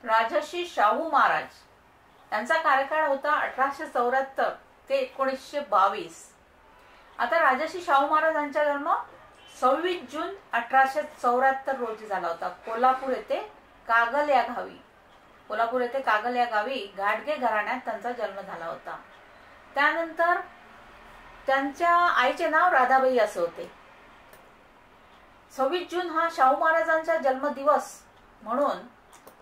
राजर्षी शाहू महाराज यांचा कार्यकाळ होता 1874 ते 1922। आता राजर्षी शाहू महाराजांचा जन्म 26 जून 1874 रोजी झाला होता। कोल्हापूर येथे कागल या गावी घाटगे घराण्यात त्यांचा जन्म झाला होता। त्यानंतर त्यांच्या आईचे नाव राधाबाई असे होते। 26 जून हा शाहू महाराजांचा जन्मदिवस म्हणून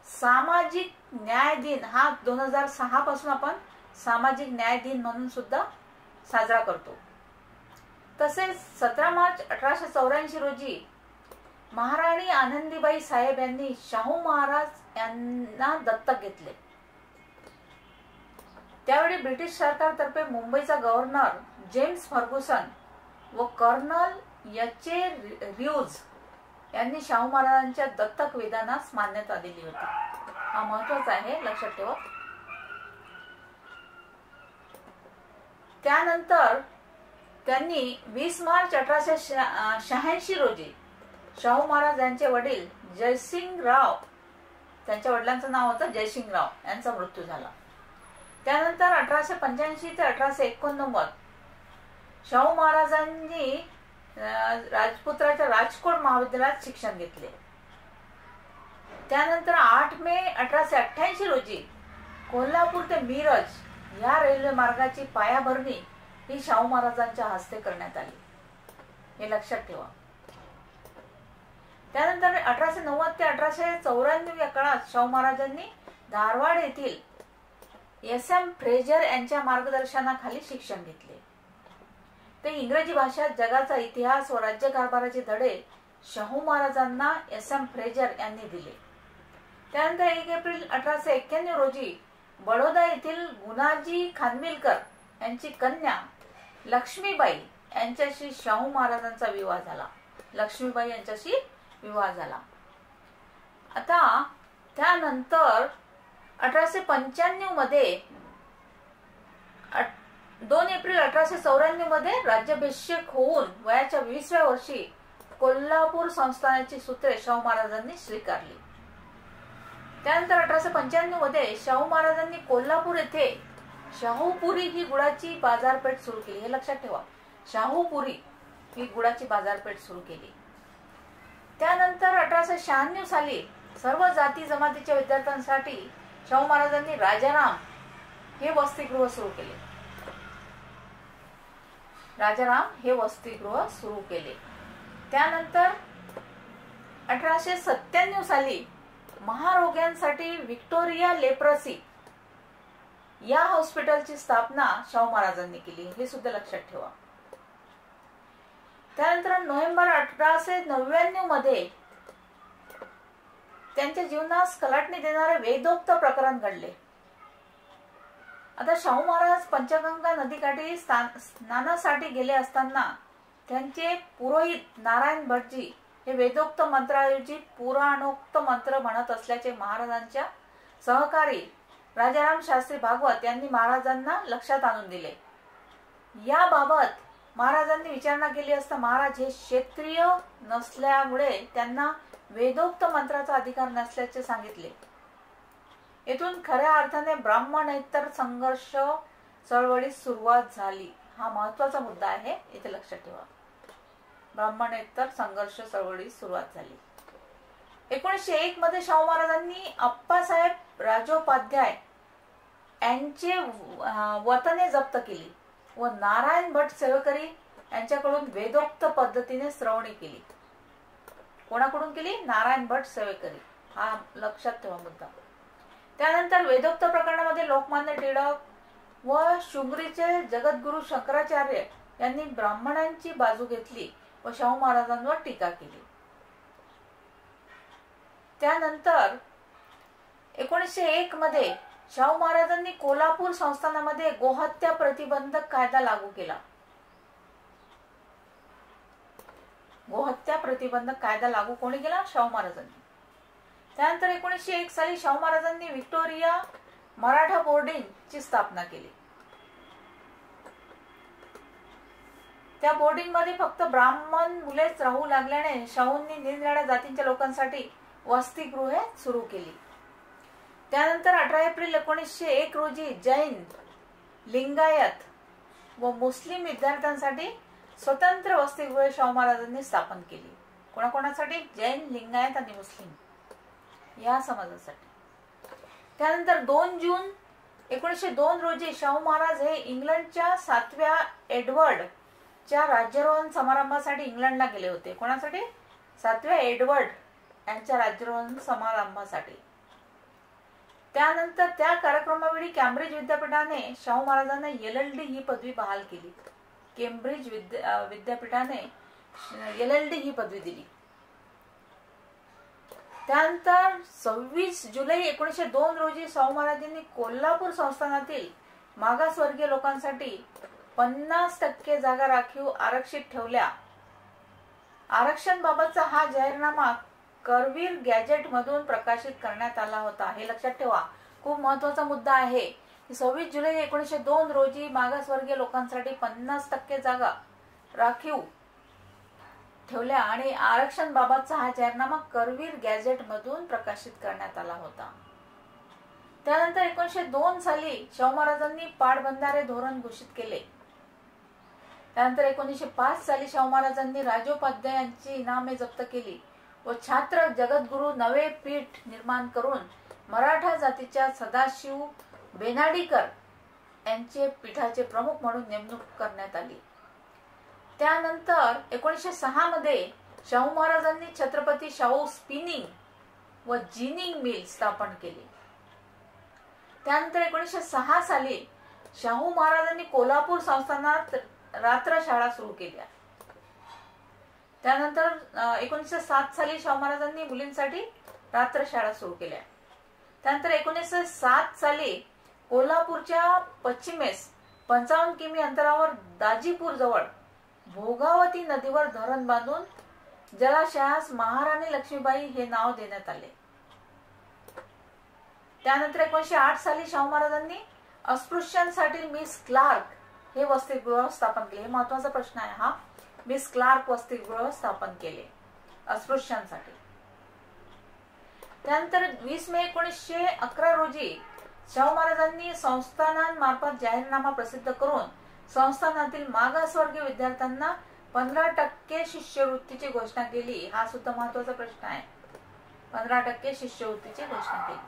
सामाजिक न्याय दिन हा 2006 पासून आपण सामाजिक न्याय दिन म्हणून सुद्धा साजरा करतो। तसेच 17 मार्च 1884 रोजी महाराणी आनंदीबाई साहेब यांनी शाहू महाराज यांना दत्तक घेतले। त्यावेळी ब्रिटिश सरकारतर्फे मुंबईचा गव्हर्नर जेम्स फर्ग्युसन व कर्नल एच.ए. ह्यूज यांनी शाहू महाराजांच्या दत्तक विधानास मान्यता दिली होती। हा महत्वाचा आहे, लक्षात ठेवा। त्यानंतर त्यांनी 20 मार्च 1886 रोजी शाहू महाराज यांचे वडील जयसिंगराव, त्यांच्या वडिलांचं नाव होतं जयसिंगराव, यांचा मृत्यू झाला। त्यानंतर 1885 ते 1889 शाहू महाराजांनी राजपुत्राच्या राजकोट महाविद्यालयात शिक्षण घेतले। त्यानंतर 8 मे 1888 रोजी कोल्हापूर ते मिरज या रेल्वे मार्गाची पायाभरणी ही शाहू महाराजांच्या हस्ते करण्यात आली, हे लक्षात ठेवा। त्यानंतर 1890 ते 1894 या काळात शाहू महाराजांनी धारवाड येथील एस.एम. फ्रेजर यांच्या मार्गदर्शनाखाली शिक्षण घेतले। ते इंग्रजी भाषा, जगाचा इतिहास व राज्यकारभाराचे धडे शाहू महाराजांना एस.एम. फ्रेजर यांनी दिले। त्यानंतर 1 एप्रिल 1891 रोजी बडोदा येथील गुणाजी खानविलकर यांची कन्या लक्ष्मीबाई यांच्याशी शाहू महाराजांचा विवाह झाला। आता त्यानंतर 1895 मध्ये 2 एप्रिल 1894 मध्ये राज्याभिषेक होऊन वयाच्या 20व्या वर्षी कोल्हापूर संस्थानाची सूत्रे शाहू महाराजांनी स्वीकारली। त्यानंतर 1895 मध्ये शाहू महाराजांनी कोल्हापूर येथे शाहूपुरी ही गुळाची बाजारपेठ सुरू केली, हे लक्षात ठेवा। शाहूपुरी ही गुळाची बाजारपेठ सुरू केली। त्यानंतर 1896 साली सर्व जाती जमातीच्या विद्यार्थ्यांसाठी शाहू महाराजांनी राजाराम हे वसतिगृह सुरू केले। त्यानंतर 1897 साली महारोग्यांसाठी व्हिक्टोरिया लेप्रसी या हॉस्पिटलची स्थापना शाहू महाराजांनी केली, हे सुद्धा लक्षात ठेवा। त्यानंतर नोव्हेंबर 1899 मध्ये त्यांच्या जीवनास कलाटणी देणारे वेदोक्त प्रकरण घडले। आता शाहू महाराज पंचगंगा नदीकाठी स्नानासाठी गेले असताना त्यांचे पुरोहित नारायण भटजी हे वेदोक्त मंत्राऐवजी पुराणोक्त मंत्र म्हणत असल्याचे महाराजांच्या सहकारी राजाराम शास्त्री भागवत यांनी महाराजांना लक्षात आणून दिले। याबाबत महाराजांनी विचारणा केली असता महाराज हे क्षत्रिय नसल्यामुळे त्यांना वेदोक्त मंत्राचा अधिकार नसल्याचे सांगितले। येथून खऱ्या अर्थाने ब्राह्मणेतर संघर्ष चळवळीस सुरुवात झाली। हा महत्वाचा मुद्दा आहे, इथे लक्षात ठेवा। ब्राह्मणेतर संघर्ष चळवळीस सुरुवात झाली। 1901 मध्ये शाहू महाराजांनी अप्पासाहेब राजोपाध्याय यांचे वतने जप्त केली व नारायण भट सेवेकरी यांच्याकडून वेदोक्त पद्धतीने श्रवणी केली। कोणाकडून केली? नारायण भट सेवेकरी, हा लक्षात ठेवा मुद्दा। त्यानंतर वेदोक्त प्रकरणामध्ये लोकमान्य टिळक व शुंगरीचे जगद्गुरु शंकराचार्य यांनी ब्राह्मणांची बाजू घेतली व शाहू महाराजांवर टीका केली। त्यानंतर 1901 मध्ये शाहू महाराजांनी कोल्हापूर संस्थानामध्ये गोहत्या प्रतिबंधक कायदा लागू केला। गोहत्या प्रतिबंधक कायदा लागू कोणी केला? शाहू महाराजांनी। त्यानंतर 1901 साली शाहू महाराजांनी व्हिक्टोरिया मराठा बोर्डिंग ची स्थापना केली। त्या बोर्डिंग मध्ये फक्त ब्राह्मण मुलेच राहू लागल्याने शाहूंनी निरनिराळ्या जातींच्या लोकांसाठी वसतिगृहे सुरू केली। त्यानंतर 18 एप्रिल 1901 रोजी जैन, लिंगायत व मुस्लिम विद्यार्थ्यांसाठी स्वतंत्र वसतिगृहे शाहू महाराजांनी स्थापन केली. कोणाकोणासाठी? जैन, लिंगायत आणि मुस्लिम या समाजासाठी. त्यानंतर 2 जून 1902 रोजी शाहू महाराज हे इंग्लंडच्या 7व्या एडवर्डच्या राज्यारोहण समारंभासाठी इंग्लंडला गेले होते. कोणासाठी? 7व्या एडवर्ड यांच्या राज्यारोहण समारंभासाठी. त्यानंतर त्या कार्यक्रमावेळी कॅम्ब्रिज विद्यापीठाने शाहू महाराजांना LLD ही पदवी बहाल केली. केम्ब्रिज विद्यापीठाने LLD ही पदवी दिली. त्यानंतर 26 जुलै 1902 रोजी शाहू महाराजांनी कोल्हापूर संस्थानातील मागासवर्गीय लोकांसाठी 50% जागा राखीव आरक्षित ठेवल्या. आरक्षण बाबतचा हा जाहीरनामा करवीर गॅजेट मधून प्रकाशित करण्यात आला होता. हे लक्षात ठेवा, खूप महत्वाचा मुद्दा आहे. 26 जुलै 1902 रोजी मागासवर्गीय लोकांसाठी 50% जागा राखीव ठेवल्या आणि आरक्षण बाबतचा हा जाहीरनामा करवीर गॅजेट मधून प्रकाशित करण्यात आला होता. त्यानंतर 1902 साली शाहू महाराजांनी पाटबंधारे धोरण घोषित केले. त्यानंतर 1905 साली शाहू महाराजांनी राजोपाध्यायांची इनामे जप्त केली व छात्र जगद्गुरु नवे पीठ निर्माण करून मराठा जातीच्या सदाशिव बेनाडीकर यांचे पीठाचे प्रमुख म्हणून नेमणूक करण्यात आली. त्यानंतर 1906 मध्ये शाहू महाराजांनी छत्रपती शाहू स्पिनिंग व जिनिंग मिल स्थापन केली. त्यानंतर 1906 साली शाहू महाराजांनी कोल्हापूर संस्थानात रात्रशाळा सुरू केल्या. त्यानंतर 1907 साली शाहू महाराजांनी मुलींसाठी रात्रशाळा सुरू केल्या. त्यानंतर 1907 साली कोल्हापूरच्या पश्चिमेस 55 किमी अंतरावर दाजीपूर जवळ भोगावती नदीवर धरण बांधून जलाशयास महाराणी लक्ष्मीबाई हे नाव देण्यात आले. त्यानंतर 1908 साली शाहू महाराजांनी अस्पृश्यांसाठी मिस क्लार्क हे वसतिगृह स्थापन केले. हे महत्वाचा प्रश्न आहे हा. मिस क्लार्क वसतिगृह स्थापन केले अस्पृश्यांसाठी. त्यानंतर 20 मे 1911 रोजी शाहू महाराजांनी संस्थानांमार्फत जाहीरनामा प्रसिद्ध करून संस्थानातील मागासवर्गीय विद्यार्थ्यांना 15% शिष्यवृत्तीची घोषणा केली. हा सुद्धा महत्वाचा प्रश्न आहे. 15% शिष्यवृत्तीची घोषणा केली.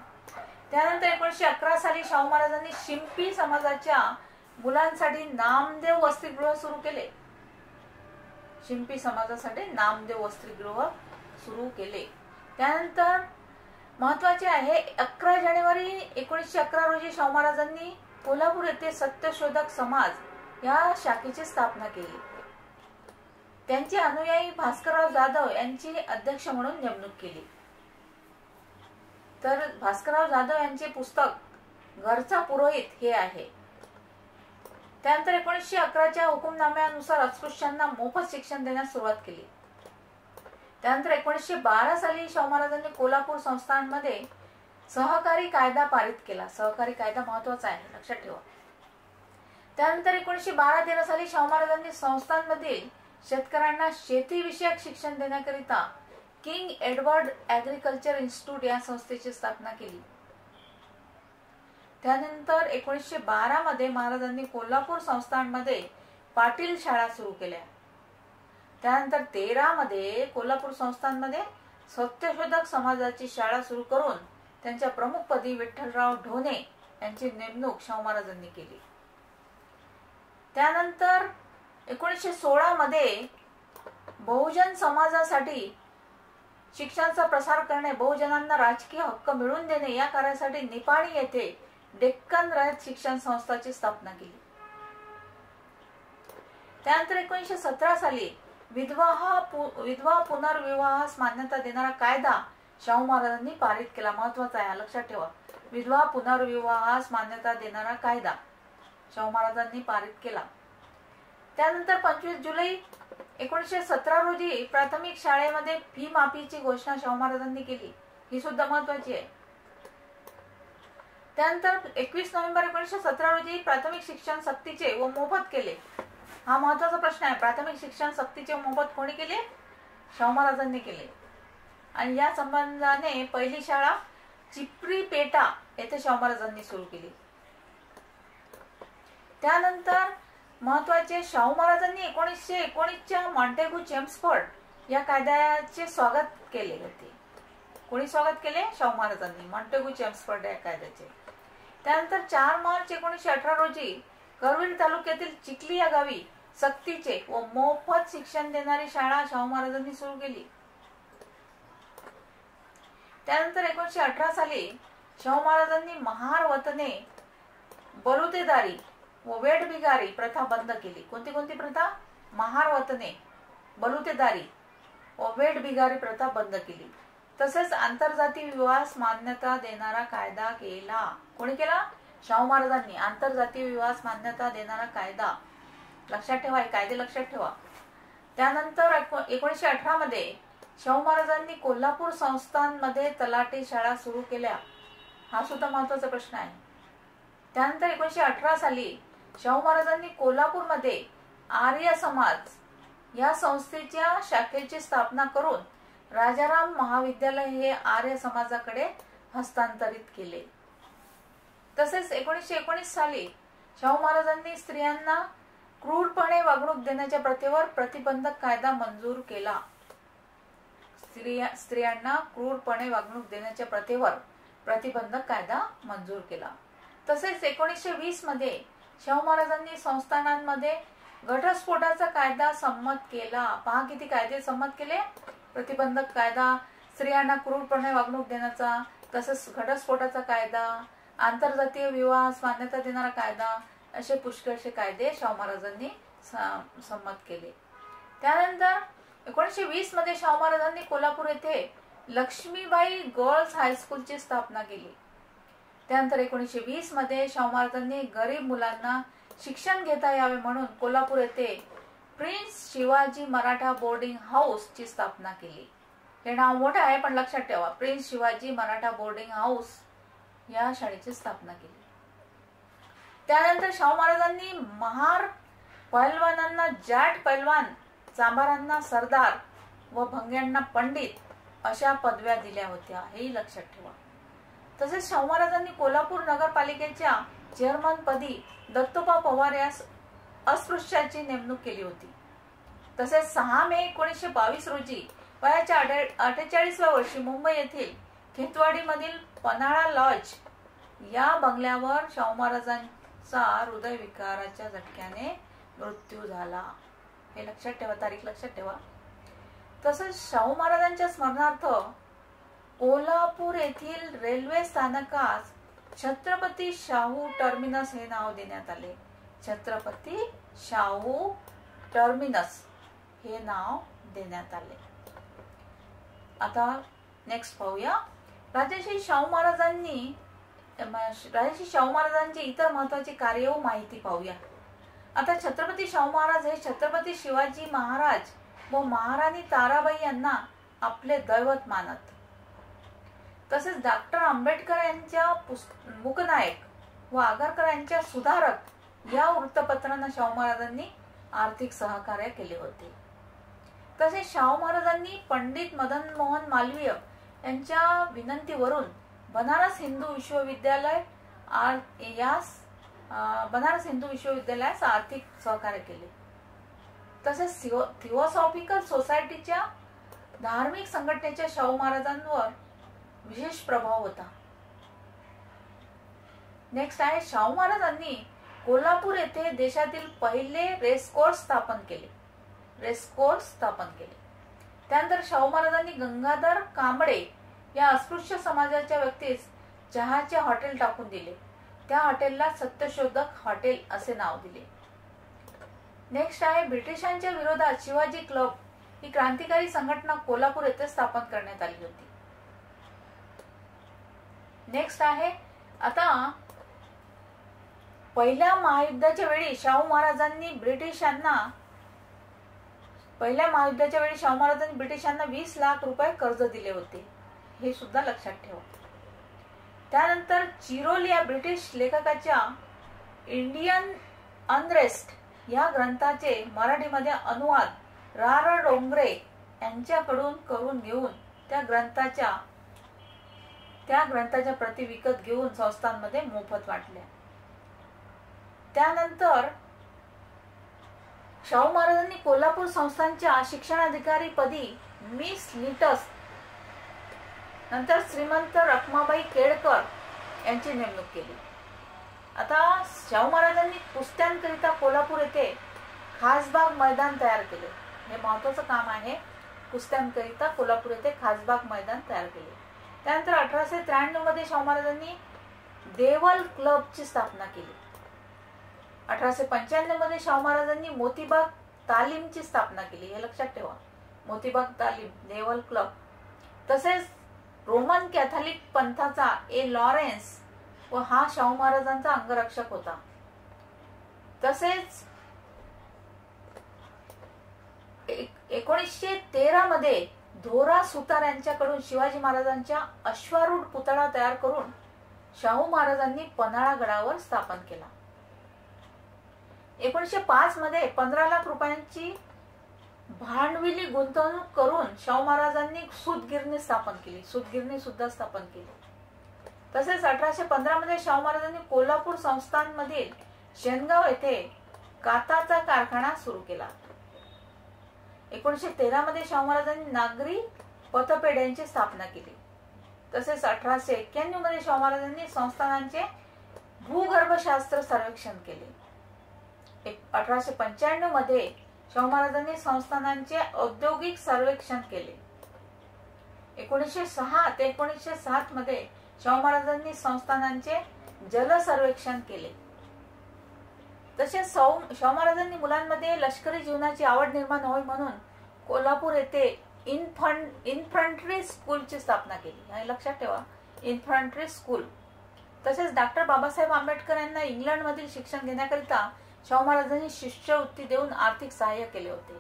त्यानंतर 1911 साली शाहू महाराजांनी शिंपी समाजाच्या मुलांसाठी नामदेव वसतिगृह सुरू केले. शिंपी समाजासाठी नामदेव वसतिगृह सुरू केले. त्यानंतर महत्वाचे आहे 11 जानेवारी 1911 रोजी शाहू महाराजांनी कोल्हापूर येथे सत्यशोधक समाज या शाखेची स्थापना केली. त्यांचे अनुयायी भास्करराव जाधव यांची अध्यक्ष म्हणून नेमणूक केली. तर भास्करराव जाधव यांचे पुस्तक घरचा पुरोहित हे आहे. त्यानंतर 1911च्या हुकुमनाम्यानुसार अस्पृश्यांना मोफत शिक्षण देण्यास सुरुवात केली. त्यानंतर 1912 साली शाहू महाराजांनी कोल्हापूर संस्थानमध्ये सहकारी कायदा पारित केला. सहकारी कायदा महत्वाचा आहे, लक्षात ठेवा. त्यानंतर 1912-13 साली शाहू महाराजांनी संस्थांमधील शेतकऱ्यांना शेतीविषयक शिक्षण देण्याकरिता किंग एडवर्ड ऍग्रिकल्चर इन्स्टिट्यूट या संस्थेची स्थापना केली. त्यानंतर 1912 मध्ये महाराजांनी कोल्हापूर संस्थानमध्ये पाटील शाळा सुरू केल्या. त्यानंतर 13 मध्ये कोल्हापूर संस्थानमध्ये सत्यशोधक समाजाची शाळा सुरू करून त्यांच्या प्रमुखपदी विठ्ठलराव ढोणे यांची नेमणूक शाहू महाराजांनी केली. त्यानंतर 1916 मध्ये बहुजन समाजासाठी शिक्षणाचा प्रसार करणे, बहुजनांना राजकीय हक्क मिळवून देणे या कार्यासाठी निपाणी येथे डेक्कन रयत शिक्षण संस्थाची स्थापना केली. त्यानंतर 1917 साली विधवा पुनर्विवाहास मान्यता देणारा कायदा शाहू महाराजांनी पारित केला. महत्वाचा आहे, लक्षात ठेवा. विधवा पुनर्विवाहास मान्यता देणारा कायदा शाहू महाराजांनी पारित केला. त्यानंतर 25 जुलै 1917 रोजी प्राथमिक शाळेमध्ये फी माफीची घोषणा शाहू महाराजांनी केली. ही सुद्धा महत्वाची आहे. त्यानंतर 21 नोव्हेंबर 1917 रोजी प्राथमिक शिक्षण सक्तीचे व मोफत केले. हा महत्वाचा प्रश्न आहे. प्राथमिक शिक्षण सक्तीचे व मोफत कोणी केले? शाहू महाराजांनी केले. आणि या संबंधाने पहिली शाळा चिपरी पेटा येथे शाहू महाराजांनी सुरू केली. त्यानंतर महत्वाचे शाहू महाराजांनी 1919च्या मॉन्टेग्यू चेम्सफोर्ड या कायद्याचे स्वागत केले होते. कोणी स्वागत केले? शाहू महाराजांनी मॉन्टेग्यू चेम्सफोर्ड या कायद्याचे. त्यानंतर 4 मार्च 1918 रोजी करवीर तालुक्यातील चिखली या गावी सक्तीचे व मोफत शिक्षण देणारी शाळा शाहू महाराजांनी सुरू केली. त्यानंतर 1918 साली शाहू महाराजांनी महार वतने, बलुतेदारी व वेठबिगारी प्रथा बंद केली. कोणती कोणती प्रथा? महार वतने, बलुतेदारी व वेठबिगारी प्रथा बंद केली. तसेच आंतरजातीय विवाहास मान्यता देणारा कायदा केला. कोणी केला? शाहू महाराजांनी. आंतरजातीय विवाहास मान्यता देणारा कायदा. लक्षात ठेवा, हे कायदे लक्षात ठेवा. त्यानंतर 1918 मध्ये शाहू महाराजांनी कोल्हापूर संस्थांमध्ये तलाठी शाळा सुरू केल्या. हा सुद्धा महत्वाचा प्रश्न आहे. त्यानंतर 1918 साली शाहू महाराजांनी कोल्हापूरमध्ये आर्य समाज या संस्थेच्या शाखेची स्थापना करून राजाराम महाविद्यालय हे आर्य समाजाकडे हस्तांतरित केले. तसेच 1919 साली शाहू महाराजांनी स्त्रियांना क्रूरपणे वागणूक देण्याच्या प्रथेवर प्रतिबंधक कायदा मंजूर केला. स्त्रियांना क्रूरपणे वागणूक देण्याच्या प्रथेवर प्रतिबंधक कायदा मंजूर केला. तसेच 1920 मध्ये शाहू महाराजांनी संस्थानांमध्ये घटस्फोटाचा कायदा संमत केला. पहा किती कायदे संमत केले. प्रतिबंधक कायदा, स्त्रियांना क्रूरपणे वागणूक देण्याचा, तसेच घटस्फोटाचा कायदा, आंतरजातीय विवाहास मान्यता देणारा कायदा, असे पुष्कळसे कायदे शाहू महाराजांनी संमत केले. त्यानंतर 1920 मध्ये शाहू महाराजांनी कोल्हापूर येथे लक्ष्मीबाई गर्ल्स हायस्कूलची स्थापना केली. त्यानंतर 1920 मध्ये शाहू महाराजांनी गरीब मुलांना शिक्षण घेता यावे म्हणून कोल्हापूर येथे prince Shivaji Maratha boarding house ची स्थापना केली. हे नाव मोठे आहे पण लक्षात ठेवा. Prince Shivaji Maratha boarding house या शाळेची स्थापना केली. त्यानंतर शाहू महाराजांनी महार पहलवानांना जाट पहलवान, चांभारांना सरदार व भंग्यांना पंडित अशा पदव्या दिल्या होत्या. हेही लक्षात ठेवा. तसेच शाहू महाराजांनी कोल्हापूर नगरपालिकेच्या चेअरमन पदी दत्तोबा पवार यास अस्पृश्याची नेमणूक केली होती. तसेच 6 मे 1922 रोजी वयाच्या 48व्या वर्षी मुंबई येथील खेतवाडी मधील पन्हाळा लॉज या बंगल्यावर शाहू महाराजांचा हृदयविकाराच्या झटक्याने मृत्यू झाला. हे लक्षात ठेवा, तारीख लक्षात ठेवा. तसेच शाहू महाराजांच्या स्मरणार्थ कोल्हापूर येथील रेल्वे स्थानकास छत्रपती शाहू टर्मिनस हे नाव देण्यात आले. छत्रपती शाहू टर्मिनस हे नाव देण्यात आले. आता नेक्स्ट पाहूया. राजर्षी शाहू महाराजांची इतर महत्वाची कार्य व माहिती पाहूया. आता छत्रपती शाहू महाराज हे छत्रपती शिवाजी महाराज व महाराणी ताराबाई यांना आपले दैवत मानत. तसेच डॉक्टर आंबेडकर यांच्या मूकनायक व आगरकर यांच्या सुधारक या वृत्तपत्रांना शाहू महाराजांनी आर्थिक सहकार्य केले होते. तसेच शाहू महाराजांनी पंडित मदन मोहन मालवीय यांच्या विनंतीवरून बनारस हिंदू विश्वविद्यालयास आर्थिक सहकार्य केले. तसेच थिओसॉफिकल सोसायटीच्या धार्मिक संघटनेच्या शाहू महाराजांवर विशेष प्रभाव होता. नेक्स्ट आहे शाहू महाराजांनी कोल्हापूर येथे देशातील पहिले रेसकोर्स स्थापन केले. त्यानंतर शाहू महाराजांनी गंगाधर कांबळे या अस्पृश्य समाजाच्या व्यक्तीस चहाचे हॉटेल टाकून दिले. त्या हॉटेलला सत्यशोधक हॉटेल असे नाव दिले. नेक्स्ट आहे ब्रिटिशांच्या विरोधात शिवाजी क्लब ही क्रांतिकारी संघटना कोल्हापूर येथे स्थापन करण्यात आली होती. नेक्स्ट आहे आता पहिल्या महायुद्धाच्या वेळी शाहू महाराजांनी ब्रिटिशांना 20 लाख रुपये कर्ज दिले होते. हे सुद्धा लक्षात ठेवा. त्यानंतर चिरोल या ब्रिटिश लेखकाच्या इंडियन अनरेस्ट या ग्रंथाचे मराठीमध्ये अनुवाद रा. डोंगरे यांच्याकडून करून घेऊन त्या ग्रंथाच्या त्या ग्रंथाच्या प्रती विकत घेऊन संस्थांमध्ये मोफत वाटल्या. त्यानंतर शाहू महाराजांनी कोल्हापूर संस्थानच्या शिक्षणाधिकारी पदी मिस लिटस नंतर श्रीमंत रखमाबाई केळकर यांची नेमणूक केली. आता शाहू महाराजांनी कुस्त्यांकरिता कोल्हापूर येथे खासबाग मैदान तयार केले. हे महत्वाचं काम आहे. कुस्त्यांकरिता कोल्हापूर येथे खासबाग मैदान तयार केले. त्यानंतर 1893 मध्ये शाहू महाराजांनी देवल क्लबची स्थापना केली. 1895 मध्ये शाहू महाराजांनी मोतीबाग तालीमची स्थापना केली. हे लक्षात ठेवा, मोतीबाग तालीम, देवल क्लब. तसेच रोमन कॅथलिक पंथाचा ए लॉरेन्स व हा शाहू महाराजांचा अंगरक्षक होता. तसेच 1913 मध्ये धोरा सुतार यांच्याकडून शिवाजी महाराजांच्या अश्वारूढ पुतळा तयार करून शाहू महाराजांनी पन्हाळा गडावर स्थापन केला. 1905 मध्ये 15 लाख रुपयांची भांडवली गुंतवणूक करून शाहू महाराजांनी सूतगिरणी स्थापन केली. सूतगिरणी सुद्धा स्थापन केली. तसेच 1815 मध्ये शाहू महाराजांनी कोल्हापूर संस्थानमधील शेनगाव येथे काताचा कारखाना सुरू केला. 1913 मध्ये शाहू महाराजांनी नागरी पतपेढ्यांची स्थापना केली. तसेच 1891 मध्ये शाहू महाराजांनी संस्थानांचे भूगर्भशास्त्र सर्वेक्षण केले. 1895 मध्ये शाहू महाराजांनी संस्थानांचे औद्योगिक सर्वेक्षण केले. 1906 ते 1907 मध्ये शाहू महाराजांनी संस्थानांचे जल सर्वेक्षण केले. तसेच शाहू महाराजांनी मुलांमध्ये लष्करी जीवनाची आवड निर्माण व्हावी म्हणून कोल्हापूर येथे इन्फंट्री स्कूलची स्थापना केली. हे लक्षात ठेवा, इन्फंट्री स्कूल. तसेच डॉक्टर बाबासाहेब आंबेडकर यांना इंग्लंडमधील शिक्षण घेण्याकरिता शाहू महाराजांनी शिष्यवृत्ती देऊन आर्थिक सहाय्य केले होते.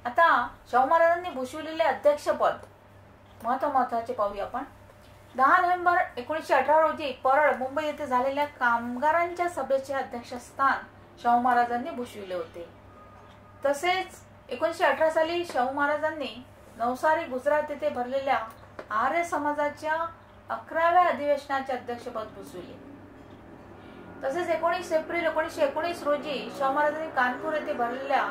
आता शाहू महाराजांनी भूषविलेले अध्यक्षपद महत्वाचे पाहूया आपण. 10 नोव्हेंबर 1918 रोजी परळ मुंबई येथे झालेल्या कामगारांच्या सभेचे अध्यक्षस्थान शाहू महाराजांनी भूषविले होते. तसेच 1918 साली शाहू महाराजांनी नवसारी गुजरात येथे भरलेल्या आर्य समाजाच्या 11व्या अधिवेशनाचे अध्यक्षपद भूषविले. तसेच 19 एप्रिल 1919 रोजी शाहू महाराजांनी कानपूर येथे भरलेल्या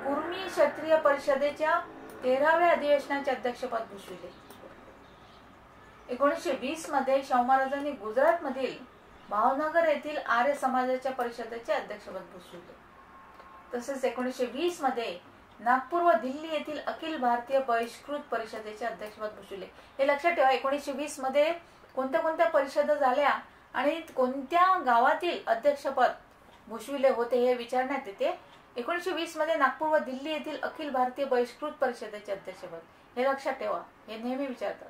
कुर्मी क्षत्रिय परिषदेच्या 13व्या अधिवेशनाचे अध्यक्षपद भूषविले. 1920 मध्ये शाहू महाराजांनी गुजरात मधील भावनगर येथील आर्य समाजाच्या परिषदेचे अध्यक्षपद भूषविले. तसेच 1920 मध्ये नागपूर व दिल्ली येथील अखिल भारतीय बहिष्कृत परिषदेचे अध्यक्षपद भूषविले. हे लक्षात ठेवा, 1920 मध्ये कोणत्या कोणत्या परिषदा झाल्या आणि कोणत्या गावातील अध्यक्षपद भूषविले होते हे विचारण्यात येते. 1920 मध्ये नागपूर व दिल्ली येथील अखिल भारतीय बहिष्कृत परिषदेचे अध्यक्षपद. हे लक्षात ठेवा, हे नेहमी विचारतात.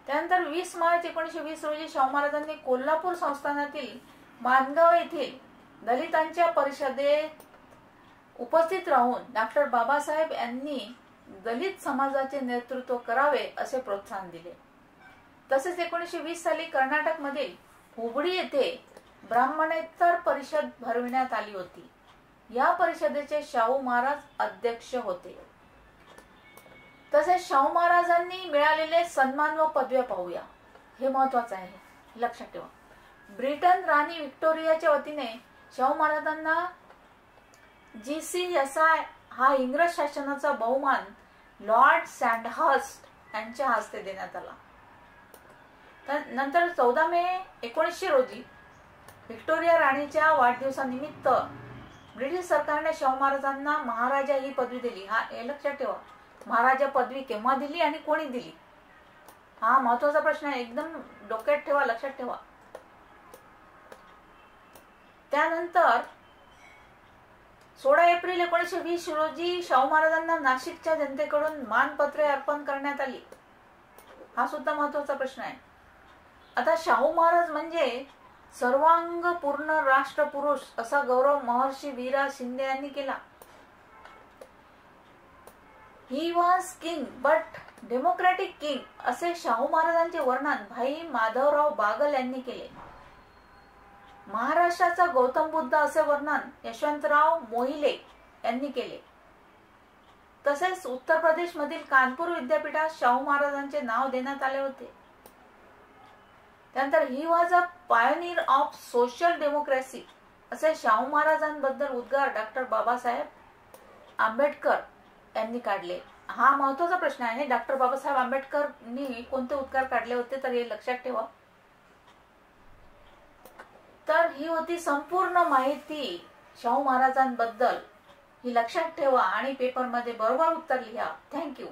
त्यानंतर 20 मार्च 1920 रोजी शाहू महाराजांनी कोल्हापूर संस्थानातील मानगाव येथील दलितांच्या परिषदेत उपस्थित राहून डॉक्टर बाबासाहेब यांनी दलित समाजाचे नेतृत्व करावे असे प्रोत्साहन दिले. तसेच 1920 साली कर्नाटक मधील हुबळी येथे ब्राह्मणेतर परिषद भरविण्यात आली होती. या परिषदेचे शाहू महाराज अध्यक्ष होते. तसेच शाहू महाराजांनी मिळालेले सन्मान व पदव्या पाहूया. हे महत्वाचे आहे, लक्षात ठेवा. ब्रिटन राणी व्हिक्टोरियाच्या वतीने शाहू महाराजांना GCSI हा इंग्रज शासनाचा बहुमान लॉर्ड सँडहर्स्ट यांच्या हस्ते देण्यात आला. नंतर 14 मे 1900 रोजी व्हिक्टोरिया राणीच्या वाढदिवसानिमित्त ब्रिटिश सरकारने शाहू महाराजांना महाराजा ही पदवी दिली. हे लक्षात ठेवा, महाराजा पदवी केव्हा दिली आणि कोणी दिली हा महत्वाचा प्रश्न आहे. एकदम डोक्यात ठेवा, लक्षात ठेवा. त्यानंतर 16 एप्रिल 1920 रोजी शाहू महाराजांना नाशिकच्या जनतेकडून मानपत्रे अर्पण करण्यात आली. हा सुद्धा महत्वाचा प्रश्न आहे. आता शाहू महाराज म्हणजे सर्वांग पूर्ण राष्ट्रपुरुष असा गौरव महर्षी वीरा शिंदे यांनी केला. He was king but democratic king असे शाहू महाराजांचे वर्णन भाई माधवराव बागल यांनी केले. महाराष्ट्राचा गौतम बुद्ध असे वर्णन यशवंतराव मोहिले यांनी केले. तसेच उत्तर प्रदेश मधील कानपूर विद्यापीठात शाहू महाराजांचे नाव देण्यात आले होते. त्यानंतर he was a pioneer of social democracy असे शाहू महाराजांबद्दल उद्गार डॉक्टर बाबासाहेब आंबेडकर यांनी काढले. हा महत्वाचा प्रश्न आहे. डॉक्टर बाबासाहेब आंबेडकरनी कोणते उद्गार काढले होते तर हे लक्षात ठेवा. तर ही होती संपूर्ण माहिती शाहू महाराजांबद्दल. ही लक्षात ठेवा आणि पेपरमध्ये बरोबर उत्तर लिहा. थँक्यू.